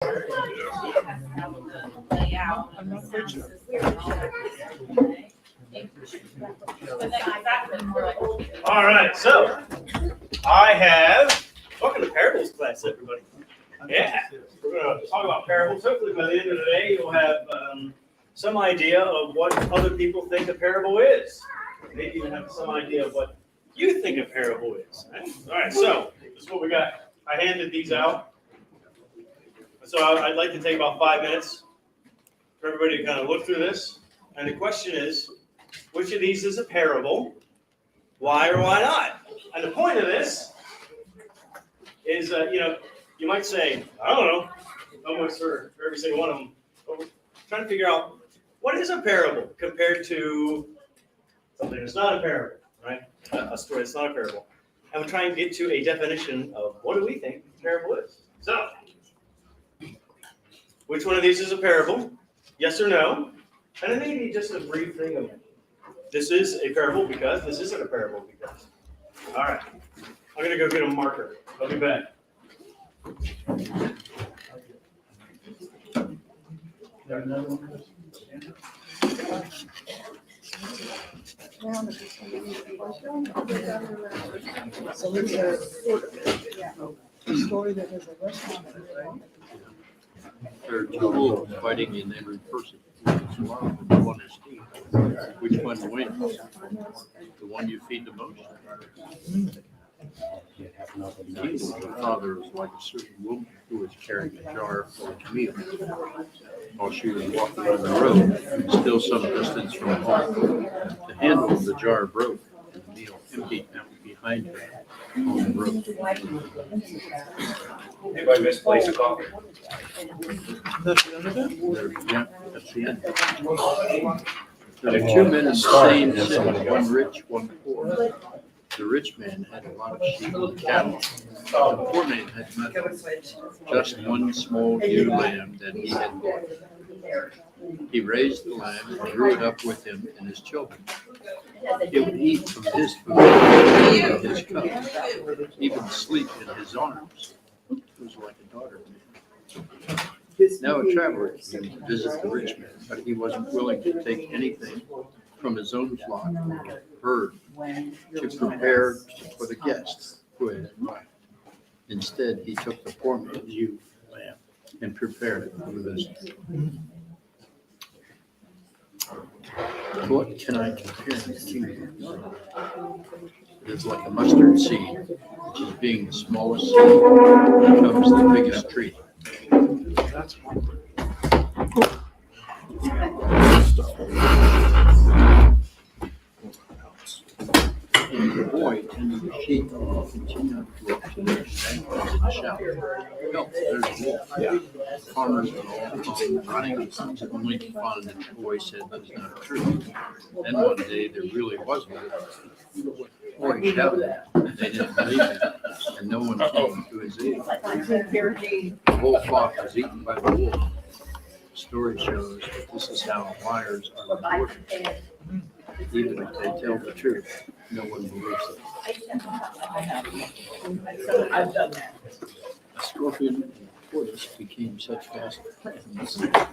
I'm not preaching. All right, so I have, welcome to parables class, everybody. Yeah, we're going to talk about parables. Hopefully by the end of the day, you'll have some idea of what other people think a parable is. Maybe even have some idea of what you think a parable is. All right, so this is what we got. I handed these out. So I'd like to take about 5 minutes for everybody to kind of look through this. And the question is, which of these is a parable? Why or why not? And the point of this is, you might say, I don't know, almost for every single one of them. But we're trying to figure out what is a parable compared to something that's not a parable, right? A story that's not a parable. And we're trying to get to a definition of what do we think a parable is. So, which one of these is a parable? Yes or no? And it may be just a brief thing of this is a parable because this isn't a parable because. All right. I'm going to go get a marker. I'll be back. So it's a story that has a restaurant. There are two wolves fighting in every person. One is Steve. Which one wins? The one you feed the most. The father was like a certain woman who was carrying a jar full of meal while she was walking on the road, still some distance from home. The handle of the jar broke, and the meal emptied out behind her on the road. Anybody misplace a coffee? That's the end of it? Yeah, that's the end. There were two men in the same city, one rich, one poor. The rich man had a lot of sheep and cattle. The poor man had nothing, just one small ewe lamb that he had bought. He raised the lamb and grew it up with him and his children. It would eat from his food and his cup, even sleep in his arms. It was like a daughter to him. Now a traveler came to visit the rich man, but he wasn't willing to take anything from his own flock or herd to prepare for the guest who had arrived. Instead, he took the poor man's ewe lamb and prepared it for the visit. What can I compare the kingdom? It is like a mustard seed, which is being the smallest seed, becomes the biggest tree. That's The boy tended the sheep and continued to go up to their ankles and shout, "Help, there's a wolf." Farmers were all come running, only to find that the boy said that was not true. Then one day there really was a wolf. The boy shouted, they didn't believe him, and no one came to his aid. The whole flock was eaten by the wolf. The story shows that this is how liars are rewarded. Even if they tell the truth, no one believes them. A scorpion and a tortoise became such fast friends that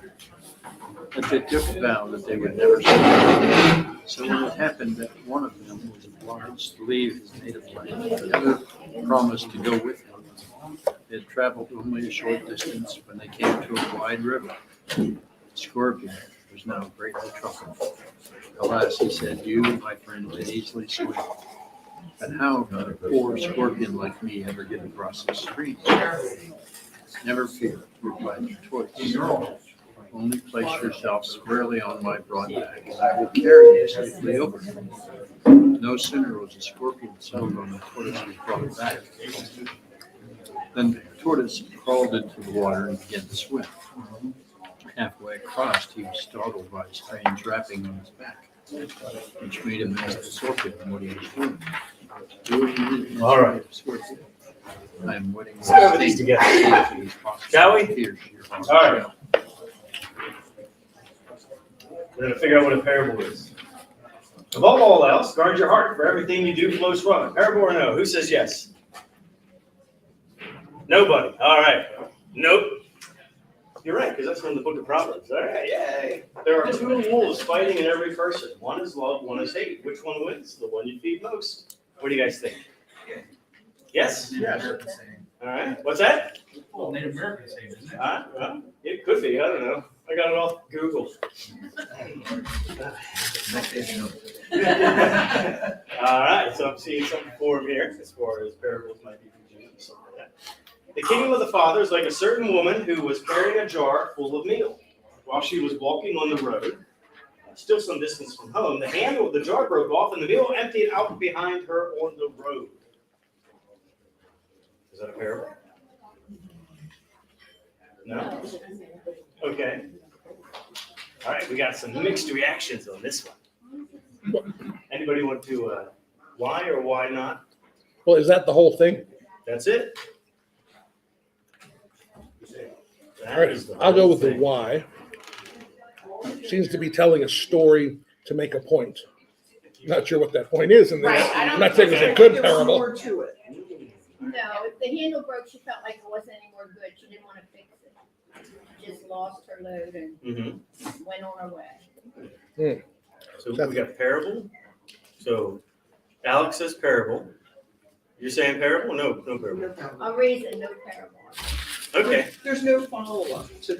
they took a vow that they would never separate. So when it happened that one of them was obliged to leave his native land, the other promised to go with him. They had traveled only a short distance when they came to a wide river. The scorpion was now greatly troubled. Alas, he said, you, my friend, can easily swim. But how could a poor scorpion like me ever get across the stream? Never fear, replied the tortoise. Only place yourself squarely on my broad back, and I will carry you safely over. No sooner was the scorpion settled on the tortoise's broad back than the tortoise crawled into the water and began to swim. Halfway across, he was startled by a strange rapping on his back, which made him ask the scorpion what he was doing. All right. I am waiting. Let's go over these together. Shall we? All right. We're going to figure out what a parable is. Above all else, guard your heart, for everything you do flows from it. Parable or no? Who says yes? Nobody. All right. Nope. You're right, because that's from the book of Proverbs. All right, yay. There are two wolves fighting in every person. One is love, one is hate. Which one wins? The one you feed most. What do you guys think? Yes? Yes. All right. What's that? Well, Native American saying, isn't it? Well, it could be. I don't know. I got it off Google. All right. So I'm seeing some form here as far as parables might be from Jesus, something like that. The kingdom of the Father is like a certain woman who was carrying a jar full of meal. While she was walking on the road, still some distance from home, the handle of the jar broke off and the meal emptied out behind her on the road. Is that a parable? No? Okay. All right, we got some mixed reactions on this one. Anybody want to, why or why not? Well, is that the whole thing? That's it. All right, I'll go with the why. Seems to be telling a story to make a point. Not sure what that point is, and Right, I don't I'm not saying it's a There good was parable. more to it. No, if the handle broke, she felt like it wasn't any more good. She didn't want to fix it. She just lost her load and Mm-hmm. went on her way. So we got parable. So Alex says parable. You're saying parable? No parable. A reason, no parable. Okay. There's no follow-up to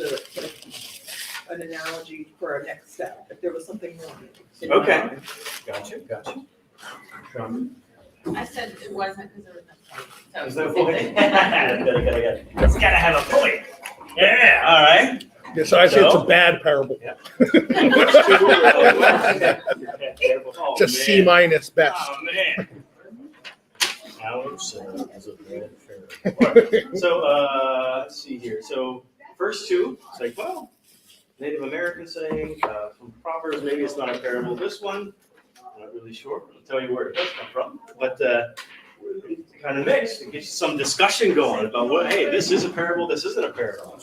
an analogy for a next step, if there was something wrong. Okay. Gotcha. I said it wasn't because there was no point. So There's no it's point. the same Good. It's gotta have a point. Yeah, all right. Yeah, so I say it's a So? bad parable. Oh, It's a C minus best. Oh, man. Alex is a bad parable. So, let's see here. So, first two, it's like, well, Native American saying, from Proverbs, maybe it's not a parable. This one, I'm not really sure. I'll tell you where it does come from. But kind of mixed. It gets some discussion going about what, hey, this is a parable, this isn't a parable.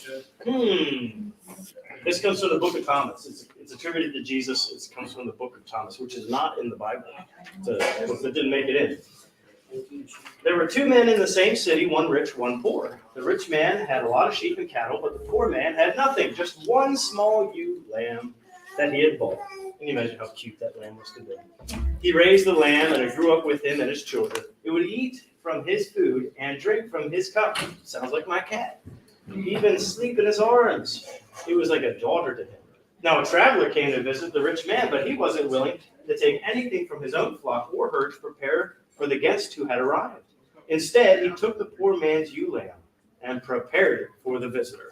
This comes from the book of Thomas. It's attributed to Jesus. It comes from the book of Thomas, which is not in the Bible. It's a book that didn't make it in. There were two men in the same city, one rich, one poor. The rich man had a lot of sheep and cattle, but the poor man had nothing, just one small ewe lamb that he had bought. Can you imagine how cute that lamb must have been? He raised the lamb, and it grew up with him and his children. It would eat from his food and drink from his cup. Sounds like my cat. Even sleep in his arms. It was like a daughter to him. Now a traveler came to visit the rich man, but he wasn't willing to take anything from his own flock or herd to prepare for the guest who had arrived. Instead, he took the poor man's ewe lamb and prepared it for the visitor.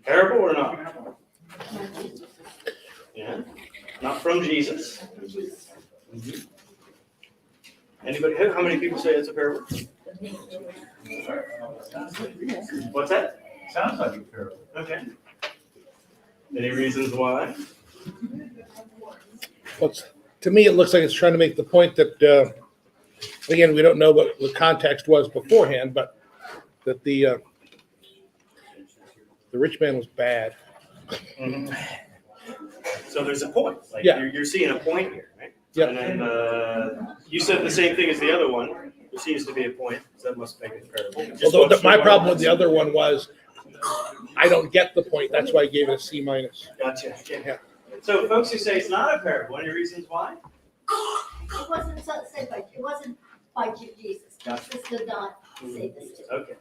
Parable or not? Yeah, not from Jesus. Anybody? How many people say it's a parable? What's that? Sounds like a parable. Okay. Any reasons why? To me, it looks like it's trying to make the point that, again, we don't know what the context was beforehand, but that the rich man was bad. So there's a point. Like Yeah. you're seeing a point here, right? Yeah. And then you said the same thing as the other one. There seems to be a point. So that must make it parable. Just Although wasn't my sure problem what with the other one was, I don't get the point. That's why I gave it a C minus. Gotcha. Yeah. So folks who say it's not a parable, any reasons why? It wasn't said by, it wasn't by Jesus. Jesus did not say this to me. Okay.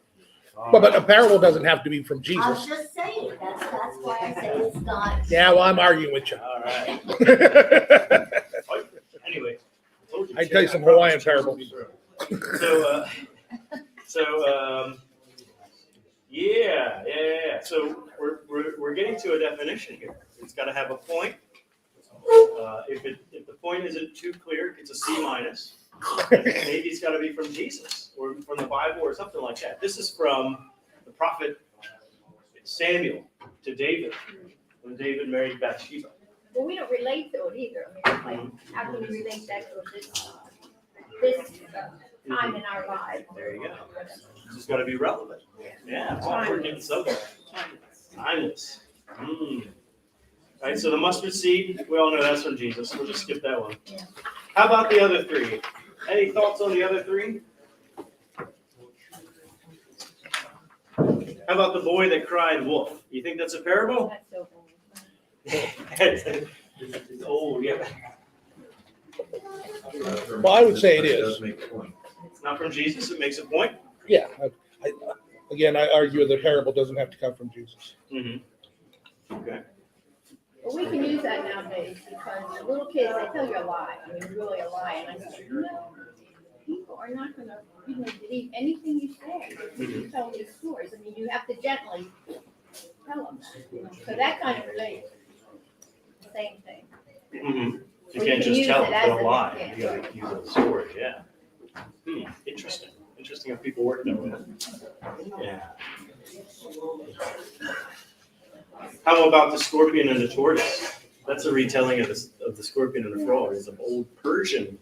But a parable doesn't have to be from I was Jesus. just saying, that's why I say it's not. Yeah, well, I'm arguing with you. All right. Anyway. told I tell you some Hawaiian parables. So, yeah. So we're getting to a definition here. It's got to have a point. If the point isn't too clear, it gets a C minus. Maybe it's got to be from Jesus or from the Bible or something like that. This is from the prophet Samuel to David when David married Bathsheba. Well, we don't relate to it either. I mean, like, how can we relate that to this time in our lives? There you go. It's just got to be relevant. Yeah, well, we're getting somewhere. Timeless. All right, so the mustard seed, we all know that's from Jesus. We'll just skip that one. Yeah. How about the other three? Any thoughts on the other three? How about the boy that cried wolf? You think that's a parable? That's so old. It's old, yeah. Well, I would say it is. It's not from Jesus, it makes a point. Yeah. Again, I argue the parable doesn't have to come from Jesus. Mm-hmm. Okay. But we can use that nowadays because the little kids, they tell you a lie. I mean, really a lie. And I said, no, people are not going to believe anything you say. You tell these stories. I mean, you have to gently tell them. So that kind of relates. Same thing. Mm-hmm. You Or can't can just use tell it them, as don't a- lie. yeah. You gotta use a story, yeah. Interesting. Interesting how people work that way. Yeah. How about the scorpion and the tortoise? That's a retelling of the scorpion and the frog. It's an old Persian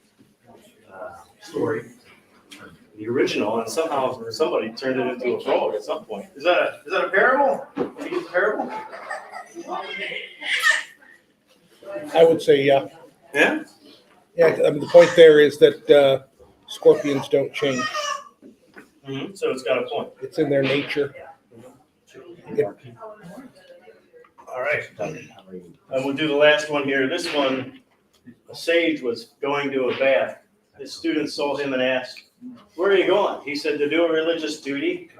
story. The original, and somehow somebody turned it into a frog at some point. Is that a parable? Think it's a parable? I would say, yeah. Yeah? Yeah, I mean, the point there is that scorpions don't change. Mm-hmm. So it's got a point. It's in their nature. All right. And we'll do the last one here. This one, a sage was going to a bath. His students saw him and asked, "Where are you going?" He said, "To do a religious duty."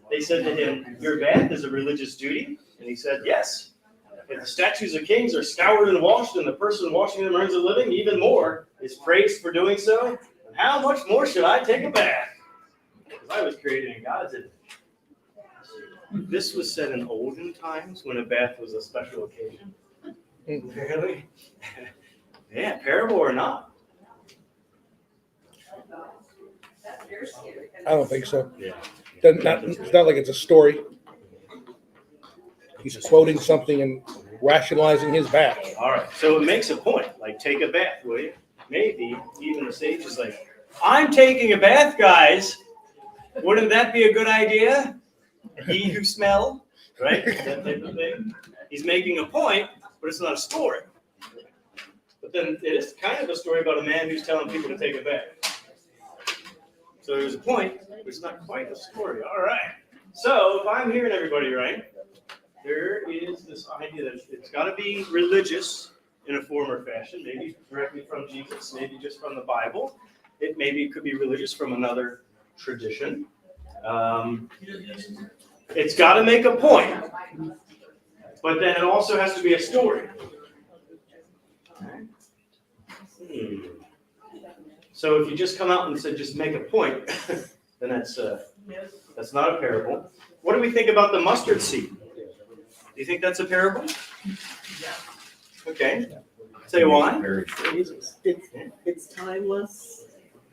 They said to him, "Your bath is a religious duty?" And he said, "Yes. If the statues of kings are scoured and washed and the person washing them earns a living, even more is praised for doing so. And how much more should I take a bath? Because I was created in God's image." This was said in olden times when a bath was a special occasion. Really? Yeah, parable or not? I don't think so. Yeah. It's not like it's a story. He's quoting something and rationalizing his bath. All right, so it makes a point, like take a bath, will you? Maybe even the sage is like, "I'm taking a bath, guys. Wouldn't that be a good idea? Ye who smell," right? That type of thing. He's making a point, but it's not a story. But then it is kind of a story about a man who's telling people to take a bath. So there's a point, but it's not quite a story. All right. So if I'm hearing everybody right, there is this idea that it's got to be religious in a form or fashion, maybe directly from Jesus, maybe just from the Bible. It maybe could be religious from another tradition. It's got to make a point, but then it also has to be a story. So if you just come out and say just make a point, then that's not a parable. What do we think about the mustard seed? Do you think that's a parable? Okay. Say why? It's timeless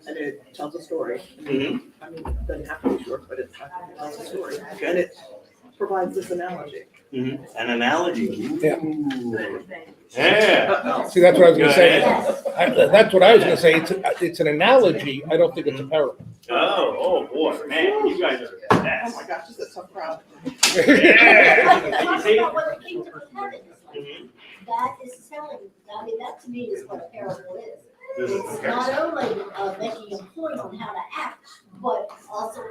and it tells a story. Mm-hmm. I mean, it doesn't have to be short, but it tells a story. And it provides this analogy. Mm-hmm. An analogy. Yeah. Ooh. Yeah. See, that's what I was going to say. Go That's what I was going to say. It's an analogy. I don't think it's a parable. Oh boy, man, you guys are Oh fast. my gosh, this is so proud. Yeah. Talk See? about what the kingdom of heaven is like. Mhm. That is telling, I mean, that to me is what a parable is. This is It's not only making a point on how to act, but also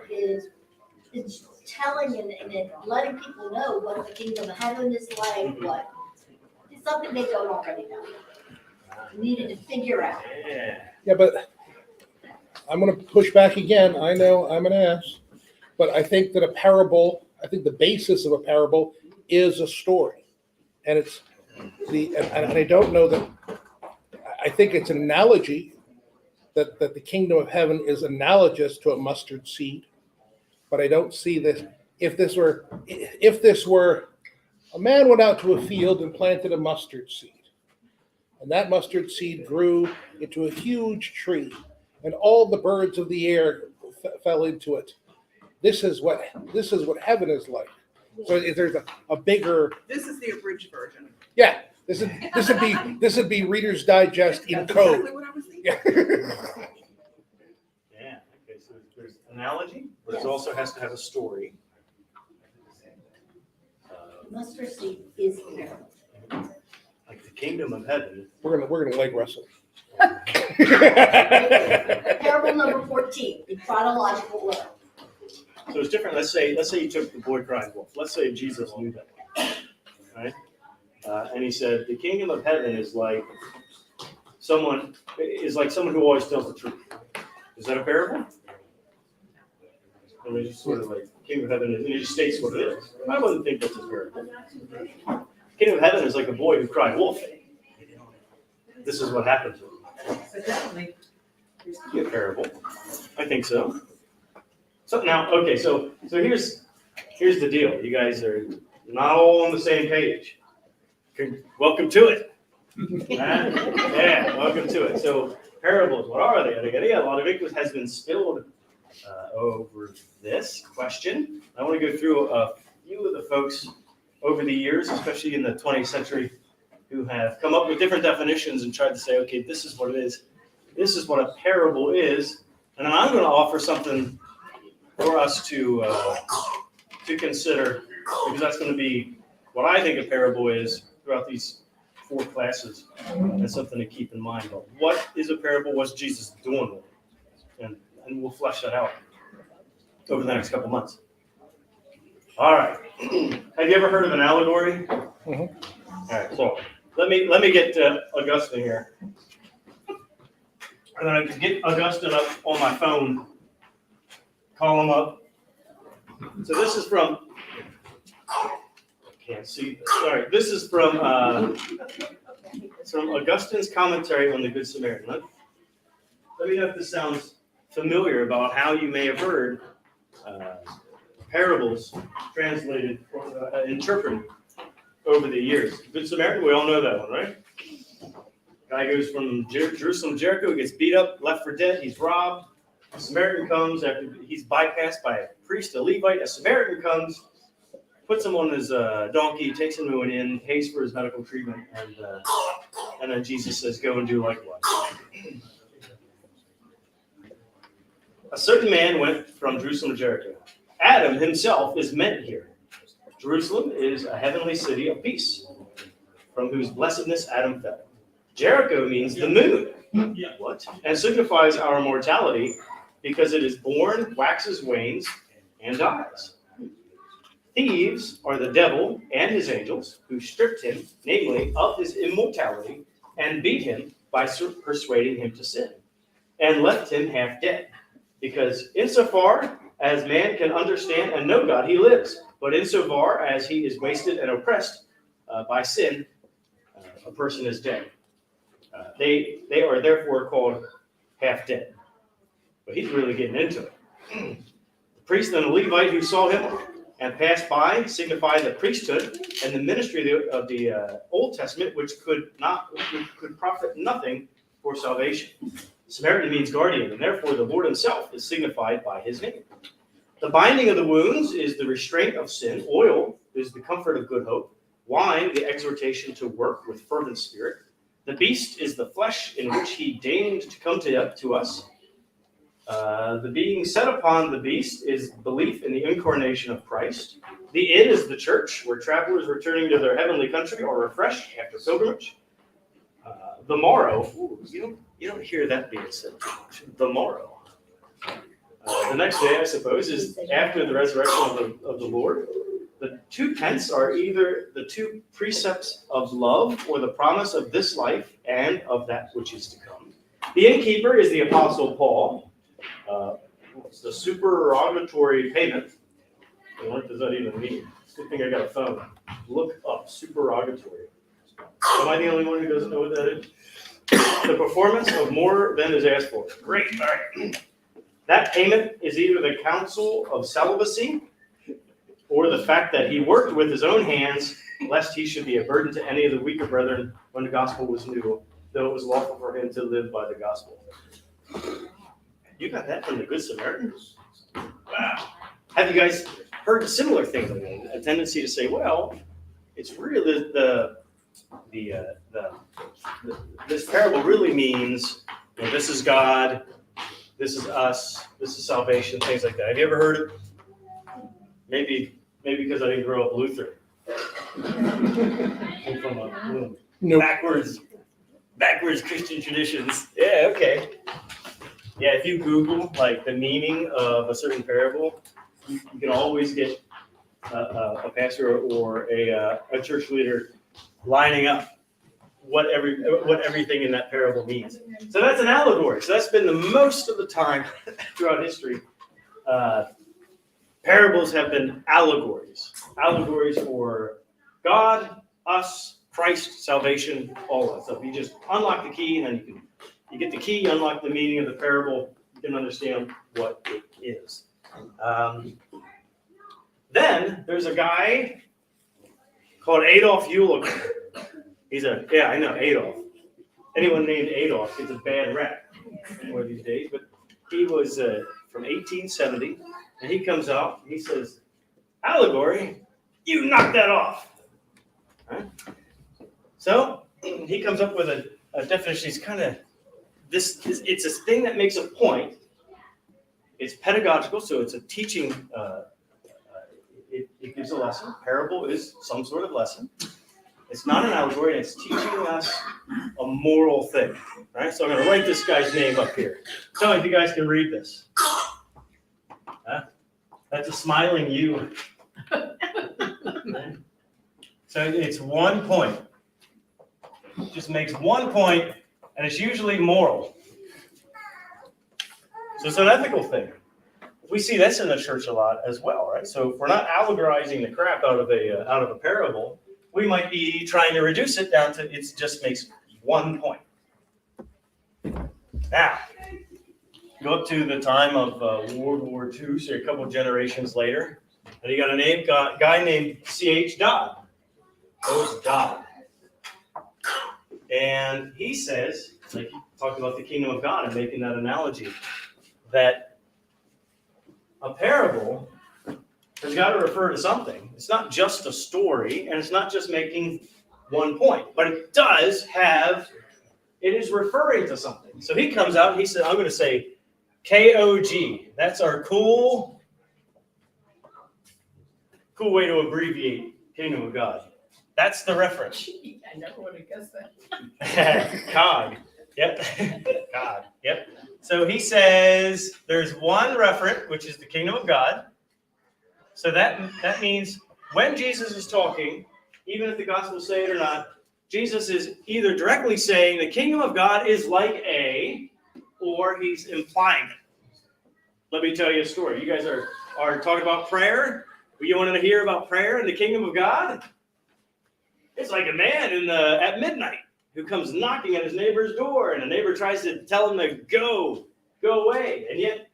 it's telling and letting people know what the kingdom of heaven is like, what, it's something they don't already know. Needed to figure out. Yeah. Yeah, but I'm going to push back again. I know I'm an ass, but I think that I think the basis of a parable is a story. And and I don't know that, I think it's an analogy that the kingdom of heaven is analogous to a mustard seed. But I don't see this, if this were a man went out to a field and planted a mustard seed. And that mustard seed grew into a huge tree, and all the birds of the air fell into it. This is what heaven is like. So if there's a bigger, This is the abridged version. yeah. This would be Reader's Digest in That's code. exactly what I was thinking. Yeah. Yeah. Okay. So there's analogy, but it also has to have a story. Mustard seed is a parable. Like the kingdom of heaven. We're gonna leg wrestle. Parable number 14, in chronological order. So it's different. Let's say you took the boy crying wolf. Let's say Jesus knew that, right? And he said, the kingdom of heaven is like someone who always tells the truth. Is that a parable? I mean, it's just sort of like kingdom of heaven, and it just states what it is. I wouldn't think that's a parable. Kingdom of heaven is like a boy who cried wolf. This is what happened to him. So definitely. Be a parable. I think so. So now, okay, so here's the deal. You guys are not all on the same page. Welcome to it. Yeah, welcome to it. So parables, what are they? Yeah, a lot of ink has been spilled over this question. I want to go through a few of the folks over the years, especially in the 20th century, who have come up with different definitions and tried to say, okay, this is what it is. This is what a parable is. And then I'm going to offer something for us to consider, because that's going to be what I think a parable is throughout these 4 classes, and something to keep in mind. But what is a parable? What's Jesus doing with it? And we'll flesh that out over the next couple months. All right. Have you ever heard of an allegory? Mhm. All right. So let me get Augustine here. And then I can get Augustine up on my phone. Call him up. So this is from. Can't see. Sorry. This is from Augustine's commentary on the Good Samaritan. Let me know if this sounds familiar about how you may have heard parables translated or interpreted over the years. Good Samaritan, we all know that one, right? Guy goes from Jerusalem to Jericho, gets beat up, left for dead, he's robbed. A Samaritan comes after he's bypassed by a priest, a Levite. A Samaritan comes, puts him on his donkey, takes him to an inn, pays for his medical treatment, and then Jesus says, go and do likewise. A certain man went from Jerusalem to Jericho. Adam himself is meant here. Jerusalem is a heavenly city of peace, from whose blessedness Adam fell. Jericho means the moon. What? And signifies our mortality, because it is born, waxes, wanes, and dies. Thieves are the devil and his angels, who stripped him, namely, of his immortality, and beat him by persuading him to sin, and left him half dead. Because insofar as man can understand and know God, he lives. But insofar as he is wasted and oppressed by sin, a person is dead. They are therefore called half dead. But he's really getting into it. The priest and the Levite who saw him and passed by signify the priesthood and the ministry of the Old Testament, which could profit nothing for salvation. Samaritan means guardian, and therefore the Lord himself is signified by his name. The binding of the wounds is the restraint of sin. Oil is the comfort of good hope. Wine, the exhortation to work with fervent spirit. The beast is the flesh in which he deigned to come to us. The being set upon the beast is belief in the incarnation of Christ. The inn is the church, where travelers returning to their heavenly country are refreshed after pilgrimage. The morrow, you don't hear that being said too much. The morrow. The next day, I suppose, is after the resurrection of the Lord. The 2 tenths are either the 2 precepts of love or the promise of this life and of that which is to come. The innkeeper is the Apostle Paul. It's the supererogatory payment. What does that even mean? It's a good thing I got a phone. Look up supererogatory. Am I the only one who doesn't know what that is? The performance of more than is asked for. Great. All right. That payment is either the counsel of celibacy or the fact that he worked with his own hands, lest he should be a burden to any of the weaker brethren when the gospel was new, though it was lawful for him to live by the gospel. You got that from the Good Samaritan? Wow. Have you guys heard similar things? A tendency to say, well, it's really this parable really means, this is God, this is us, this is salvation, things like that. Have you ever heard it? Maybe because I didn't grow up Lutheran. Came from a Nope. backwards Christian traditions. Yeah, okay. Yeah, if you Google like the meaning of a certain parable, you can always get a pastor or a church leader lining up what everything in that parable means. So that's an allegory. So that's been the most of the time throughout history. Parables have been allegories for God, us, Christ, salvation, all that stuff. You just unlock the key, and then you get the key, unlock the meaning of the parable, you can understand what it is. Then there's a guy called Adolf Euler. I know, Adolf. Anyone named Adolf gets a bad rap one of these days, but he was from 1870, and he comes out, he says, allegory, you knock that off. Right? So he comes up with a definition. He's kind of, it's a thing that makes a point. It's pedagogical, so it's a teaching, it gives a lesson. Parable is some sort of lesson. It's not an allegory, it's teaching us a moral thing, right? So I'm going to write this guy's name up here. Tell me if you guys can read this. That's a smiling you. So it's 1 point. It just makes 1 point, and it's usually moral. So it's an ethical thing. We see this in the church a lot as well, right? So if we're not allegorizing the crap out of a parable, we might be trying to reduce it down to it just makes 1 point. Now, go up to the time of World War II, so a couple generations later, and you got a guy named C.H. Dodd. Who's Dodd? And he says, like he talked about the kingdom of God and making that analogy, that a parable has got to refer to something. It's not just a story, and it's not just making 1 point, but it is referring to something. So he comes out and he said, I'm going to say KOG. That's our cool way to abbreviate Kingdom of God. That's the reference. I never would have guessed that. COG. Yep. God. Yep. So he says there's one referent, which is the kingdom of God. So that means when Jesus is talking, even if the Gospels say it or not, Jesus is either directly saying the kingdom of God is like a, or he's implying it. Let me tell you a story. You guys are talking about prayer. You wanted to hear about prayer in the kingdom of God? It's like a man at midnight who comes knocking at his neighbor's door, and the neighbor tries to tell him to go away. And yet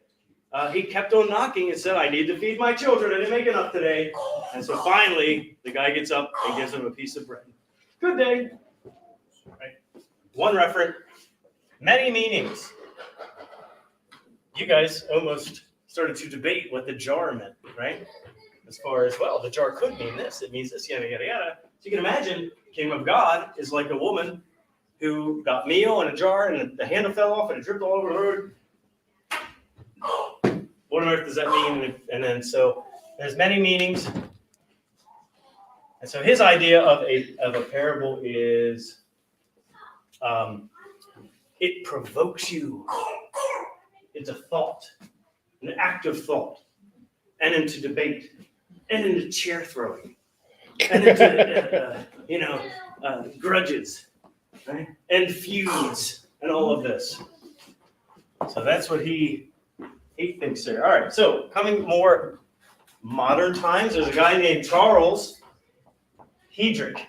he kept on knocking and said, I need to feed my children. I didn't make enough today. And so finally, the guy gets up and gives him a piece of bread. Good day. Right? One referent, many meanings. You guys almost started to debate what the jar meant, right? As far as, well, the jar could mean this. It means this, yada, yada, yada. So you can imagine, kingdom of God is like a woman who got meal in a jar and the handle fell off and it dripped all over the road. What on earth does that mean? And then so there's many meanings. And so his idea of a parable is it provokes you. It's a thought, an active thought, and into debate, and into chair throwing, and into grudges, right? And feuds, and all of this. So that's what he thinks there. All right. So coming more modern times, there's a guy named Charles Hedrick.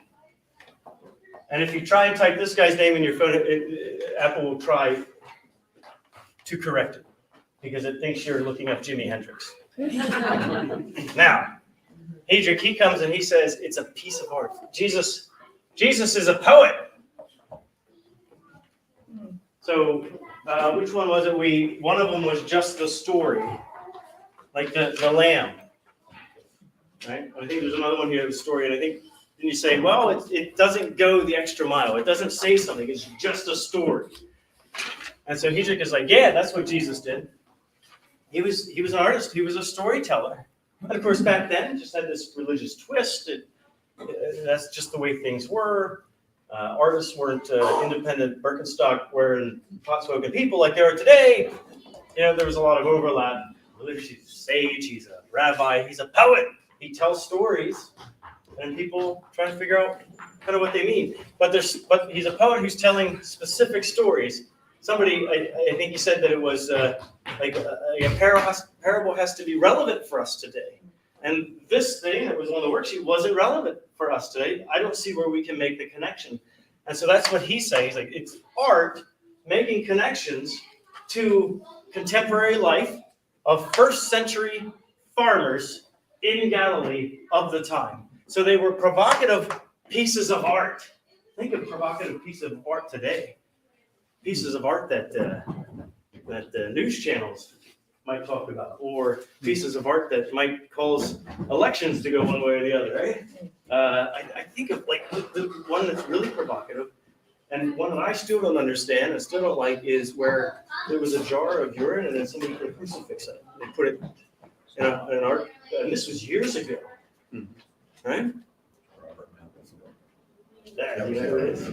And if you try and type this guy's name in your phone, Apple will try to correct it because it thinks you're looking up Jimi Hendrix. Now, Hedrick, he comes and he says it's a piece of art. Jesus is a poet. So which one was it? One of them was just the story, like the lamb. Right? I think there's another one here, the story, and I think then you say, well, it doesn't go the extra mile. It doesn't say something. It's just a story. And so Hedrick is like, yeah, that's what Jesus did. He was an artist. He was a storyteller. And of course, back then, it just had this religious twist. That's just the way things were. Artists weren't independent Birkenstock wearing pot smoking people like they are today. There was a lot of overlap. religious, he's a sage, he's a rabbi, he's a poet. He tells stories, and people try to figure out kind of what they mean. But he's a poet who's telling specific stories. Somebody, I think he said that it was like a parable has to be relevant for us today. And this thing that was on the worksheet wasn't relevant for us today. I don't see where we can make the connection. And so that's what he's saying. He's like, it's art making connections to contemporary life of first century farmers in Galilee of the time. So they were provocative pieces of art. Think of provocative piece of art today. Pieces of art that the news channels might talk about, or pieces of art that might cause elections to go one way or the other, right? I think of like the one that's really provocative, and one that I still don't understand and still don't like is where there was a jar of urine and then somebody put a crucifix in it. They put it in an art, and this was years ago, right? Yeah, I mean, there it is.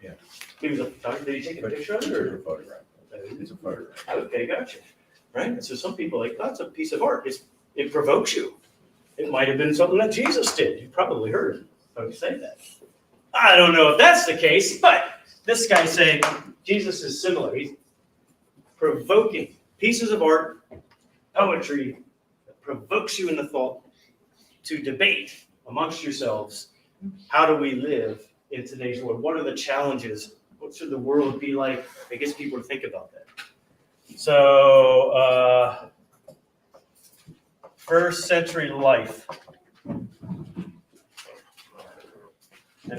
Yeah. He was a photographer. Did he take a picture of it, or? It's a photograph. Okay, gotcha. Right? And so some people are like, that's a piece of art. It provokes you. It might have been something that Jesus did. You probably heard folks say that. I don't know if that's the case, but this guy's saying Jesus is similar. He's provoking pieces of art, poetry that provokes you in the thought to debate amongst yourselves. How do we live in today's world? What are the challenges? What should the world be like? It gets people to think about that. So, first century life. And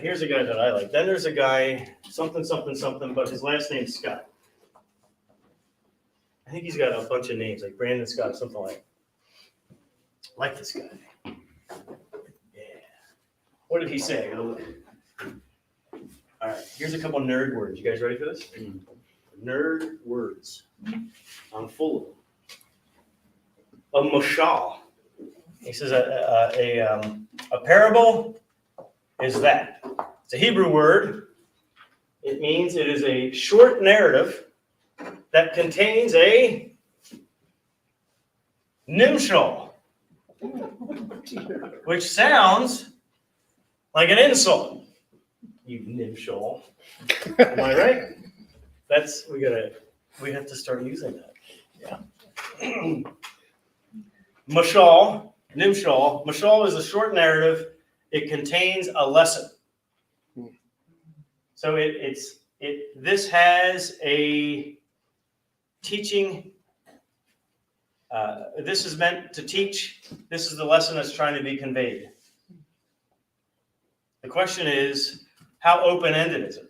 here's a guy that I like. Then there's a guy, something, but his last name's Scott. I think he's got a bunch of names, like Brandon Scott, something like this guy. Yeah. What did he say? All right, here's a couple nerd words. You guys ready for this? Nerd words. I'm full of them. A mashal. He says a parable is that. It's a Hebrew word. It means it is a short narrative that contains a nimshal, which sounds like an insult. You nimshal. Am I right? We have to start using that. Yeah. Mashal, nimshal. Mashal is a short narrative. It contains a lesson. So this has a teaching. This is meant to teach. This is the lesson that's trying to be conveyed. The question is, how open-ended is it?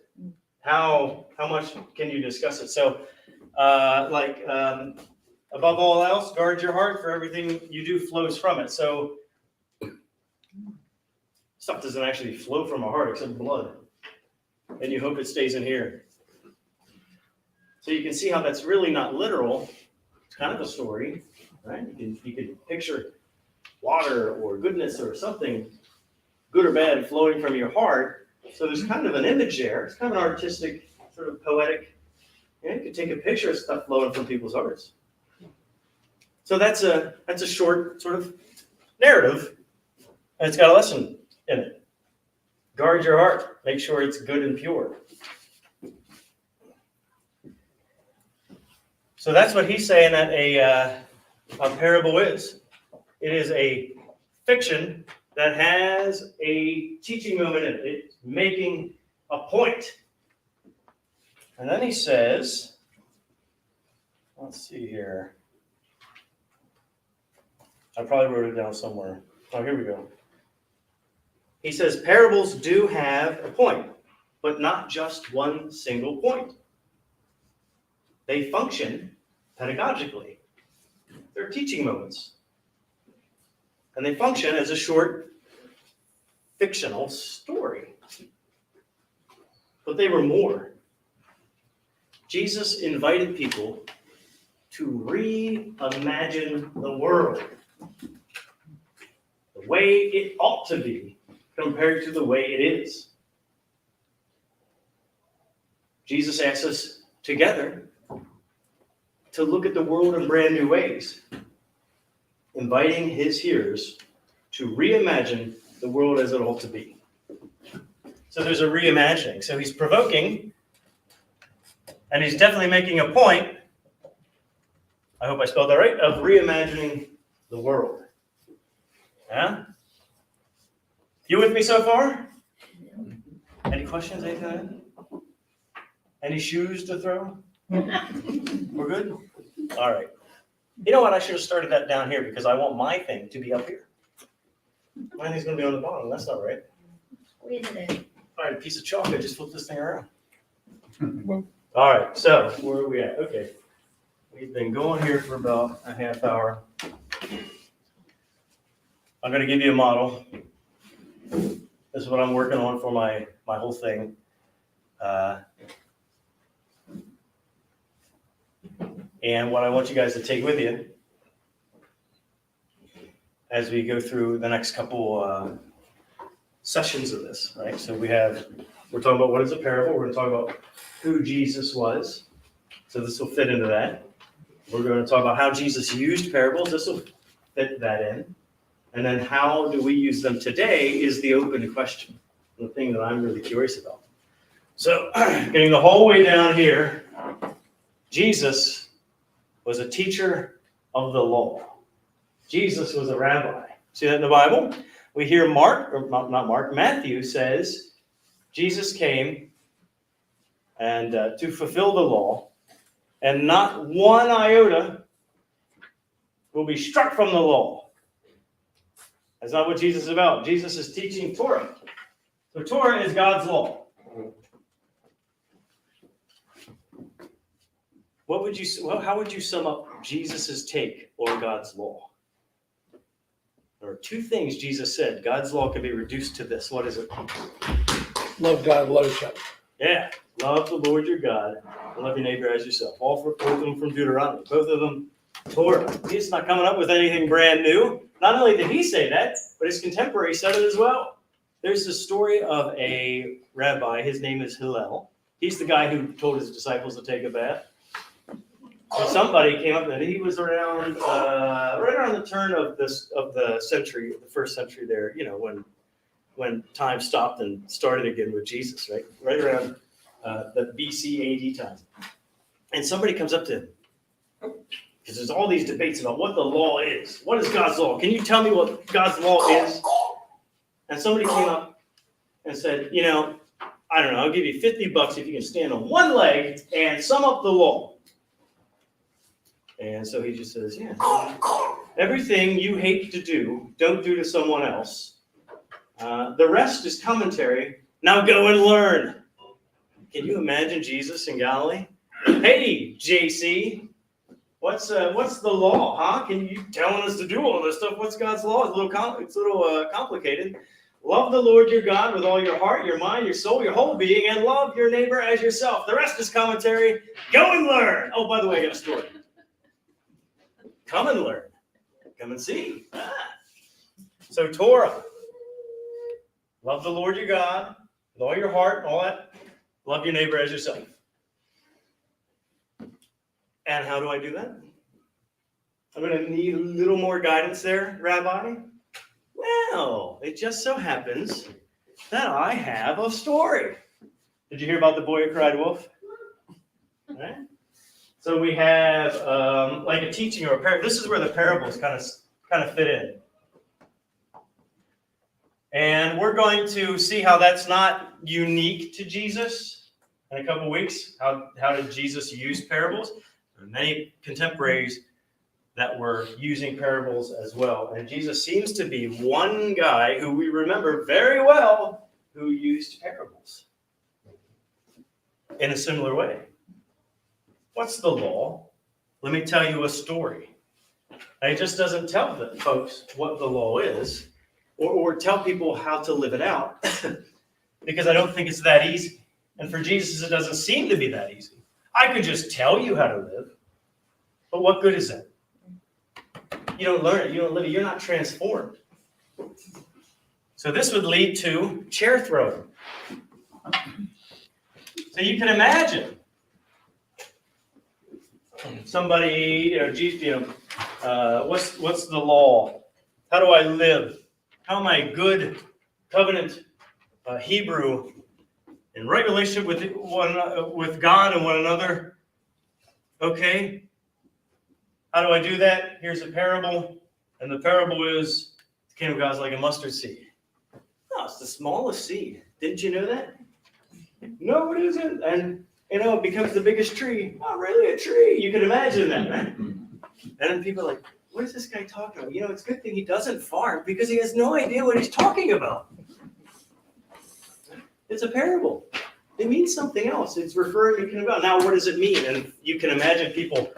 How much can you discuss it? So, above all else, guard your heart, for everything you do flows from it. So, stuff doesn't actually flow from a heart except blood. And you hope it stays in here. So you can see how that's really not literal. It's kind of a story, right? You can picture water or goodness or something good or bad flowing from your heart. So there's kind of an image there. It's kind of an artistic, sort of poetic. You could take a picture of stuff flowing from people's hearts. So that's a short sort of narrative, and it's got a lesson in it. Guard your heart. Make sure it's good and pure. So that's what he's saying that a parable is. It is a fiction that has a teaching moment in it. It's making a point. And then he says, let's see here. I probably wrote it down somewhere. Oh, here we go. He says, parables do have a point, but not just one single point. They function pedagogically. They're teaching moments. And they function as a short fictional story. But they were more. Jesus invited people to reimagine the world the way it ought to be compared to the way it is. Jesus asks us together to look at the world in brand new ways. inviting his hearers to reimagine the world as it ought to be. So there's a reimagining. So he's provoking, and he's definitely making a point, I hope I spelled that right, of reimagining the world. Yeah? You with me so far? Any questions, anything? Any shoes to throw? We're good? All right. You know what? I should have started that down here because I want my thing to be up here. My thing's going to be on the bottom. That's not right. Squeeze it in. All right, a piece of chalk. I just flipped this thing around. All right, so where are we at? Okay. We've been going here for about a half hour. I'm going to give you a model. This is what I'm working on for my whole thing. And what I want you guys to take with you as we go through the next couple sessions of this, right? So we're talking about what is a parable. We're going to talk about who Jesus was. So this will fit into that. We're going to talk about how Jesus used parables. This will fit that in. And then how do we use them today is the open question, the thing that I'm really curious about. So getting the whole way down here, Jesus was a teacher of the law. Jesus was a rabbi. See that in the Bible? We hear Matthew says, Jesus came and to fulfill the law, and not one iota will be struck from the law. That's not what Jesus is about. Jesus is teaching Torah. So Torah is God's law. How would you sum up Jesus' take on God's law? There are two things Jesus said. God's law can be reduced to this. What is it? Love God, love each other. Yeah. Love the Lord your God and love your neighbor as yourself. Both of them from Deuteronomy. Both of them Torah. He's not coming up with anything brand new. Not only did he say that, but his contemporary said it as well. There's the story of a rabbi. His name is Hillel. He's the guy who told his disciples to take a bath. So somebody came up, and he was around right around the turn of the century, the first century there. You know, when time stopped and started again with Jesus, right? Right around the BC AD time. And somebody comes up to him because there's all these debates about what the law is. What is God's law? Can you tell me what God's law is? And somebody came up and said, you know, I don't know, I'll give you $50 if you can stand on one leg and sum up the law. And so he just says, yeah, everything you hate to do, don't do to someone else. The rest is commentary. Now go and learn. Can you imagine Jesus in Galilee? Hey, JC, what's the law, huh? Can you telling us to do all this stuff? What's God's law? It's a little complicated. Love the Lord your God with all your heart, your mind, your soul, your whole being, and love your neighbor as yourself. The rest is commentary. Go and learn. Oh, by the way, I got a story. Come and learn. Come and see. So Torah. Love the Lord your God with all your heart, all that. Love your neighbor as yourself. And how do I do that? I'm going to need a little more guidance there, Rabbi. Well, it just so happens that I have a story. Did you hear about the boy who cried wolf? All right. So we have like a teaching or a parable. This is where the parables kind of fit in. And we're going to see how that's not unique to Jesus in a couple weeks. How did Jesus use parables? There are many contemporaries that were using parables as well. And Jesus seems to be one guy who we remember very well who used parables in a similar way. What's the law? Let me tell you a story. And it just doesn't tell the folks what the law is or tell people how to live it out because I don't think it's that easy. And for Jesus, it doesn't seem to be that easy. I could just tell you how to live, but what good is that? You don't learn it. You don't live it. You're not transformed. So this would lead to chair throwing. So you can imagine somebody, What's the law? How do I live? How am I a good covenant Hebrew in right relationship with God and one another? Okay. How do I do that? Here's a parable, and the parable is the kingdom of God's like a mustard seed. No, it's the smallest seed. Didn't you know that? No, it isn't. And it becomes the biggest tree. Not really a tree. You can imagine that, right? And then people are like, what is this guy talking about? It's a good thing he doesn't farm because he has no idea what he's talking about. It's a parable. It means something else. It's referring to kingdom of God. Now, what does it mean? And you can imagine people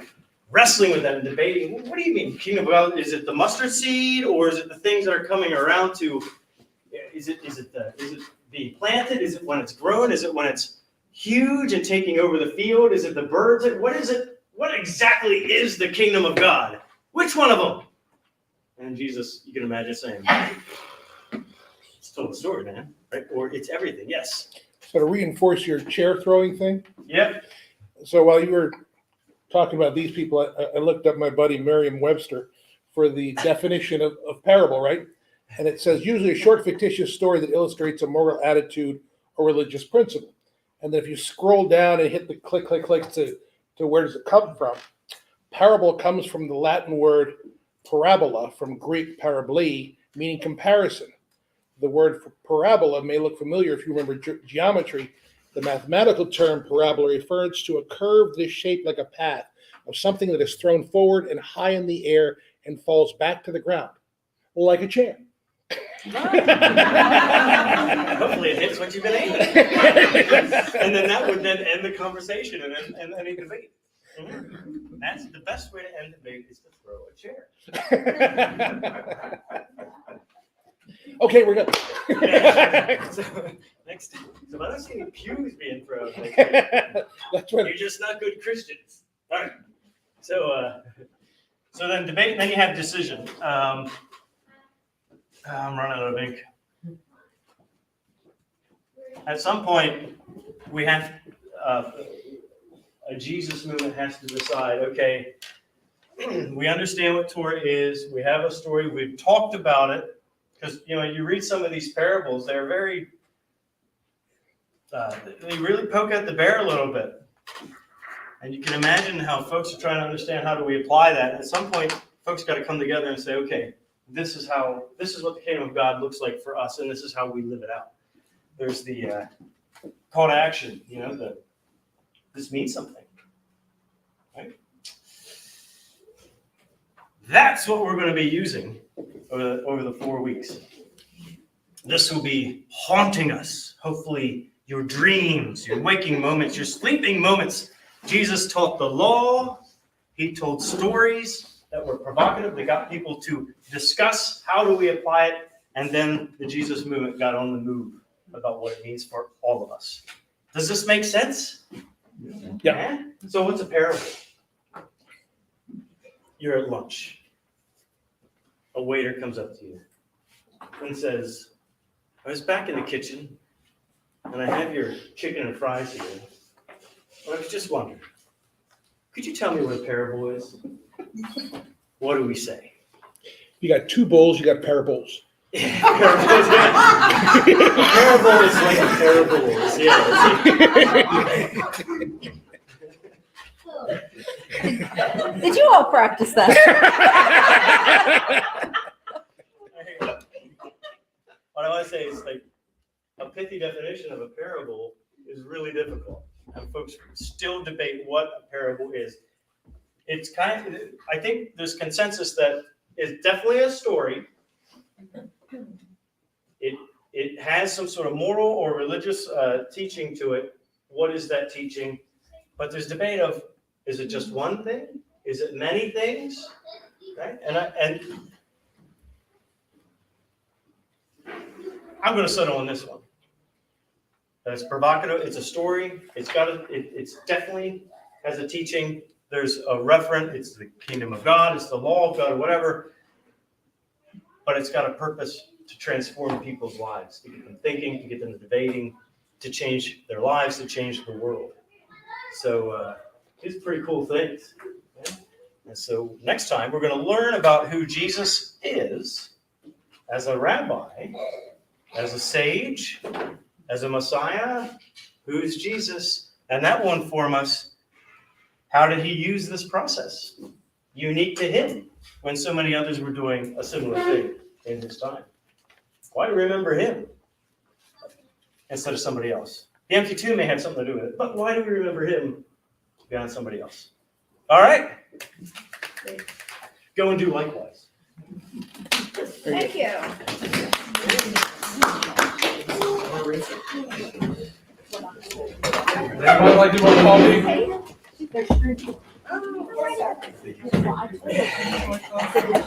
wrestling with that and debating. What do you mean, kingdom of God? Is it the mustard seed, or is it the things that are coming around to? Is it being planted? Is it when it's grown? Is it when it's huge and taking over the field? Is it the birds? What is it? What exactly is the kingdom of God? Which one of them? And Jesus, you can imagine saying, it's told the story, man, right? Or it's everything. Yes. So to reinforce your chair throwing thing, Yep. so while you were talking about these people, I looked up my buddy Merriam-Webster for the definition of parable, right? And it says usually a short fictitious story that illustrates a moral attitude or religious principle. And then if you scroll down and hit the click to where does it come from, parable comes from the Latin word parabola, from Greek parabole, meaning comparison. The word for parabola may look familiar if you remember geometry. The mathematical term parabola refers to a curve this shaped like a path of something that is thrown forward and high in the air and falls back to the ground, like a chair. Hopefully it hits what you've been aiming at. And then that would then end the conversation and any debate. That's the best way to end debate, is to throw a chair. Okay, we're good. So next, so I don't see any pews being thrown. That's right. You're just not good Christians. All right. So then debate, and then you have decision. I'm running out of ink. At some point, we have a Jesus movement has to decide. Okay, we understand what Torah is. We have a story. We've talked about it. Because, you read some of these parables, they're very, they really poke at the bear a little bit. And you can imagine how folks are trying to understand how do we apply that. At some point, folks got to come together and say, okay, this is what the kingdom of God looks like for us, and this is how we live it out. There's the call to action, this means something, right? That's what we're going to be using over the 4 weeks. This will be haunting us. Hopefully, your dreams, your waking moments, your sleeping moments. Jesus taught the law. He told stories that were provocative. They got people to discuss how do we apply it. And then the Jesus movement got on the move about what it means for all of us. Does this make sense? Yeah. So what's a parable? You're at lunch. A waiter comes up to you and says, I was back in the kitchen and I have your chicken and fries here. And I was just wondering, could you tell me what a parable is? What do we say? You got two bowls, you got parables. Parables, yeah. A parable is like a parable is, yeah. Did you all practice that? What I want to say is like a pithy definition of a parable is really difficult. And folks still debate what a parable is. It's I think there's consensus that it's definitely a story. It has some sort of moral or religious teaching to it. What is that teaching? But there's debate of, is it just one thing? Is it many things? Right? And I'm going to settle on this one. It's provocative. It's a story. It's definitely has a teaching. There's a referent. It's the kingdom of God. It's the law of God, or whatever. But it's got a purpose to transform people's lives, to get them thinking, to get them debating, to change their lives, to change the world. So these are pretty cool things. Yeah? And so next time, we're going to learn about who Jesus is as a rabbi, as a sage, as a Messiah. Who is Jesus? And that will inform us, how did he use this process? Unique to him, when so many others were doing a similar thing in his time. Why remember him instead of somebody else? The empty tomb may have something to do with it, but why do we remember him beyond somebody else? All right? Go and do likewise. Thank you. Anybody like to do a call meeting? Hey, there's-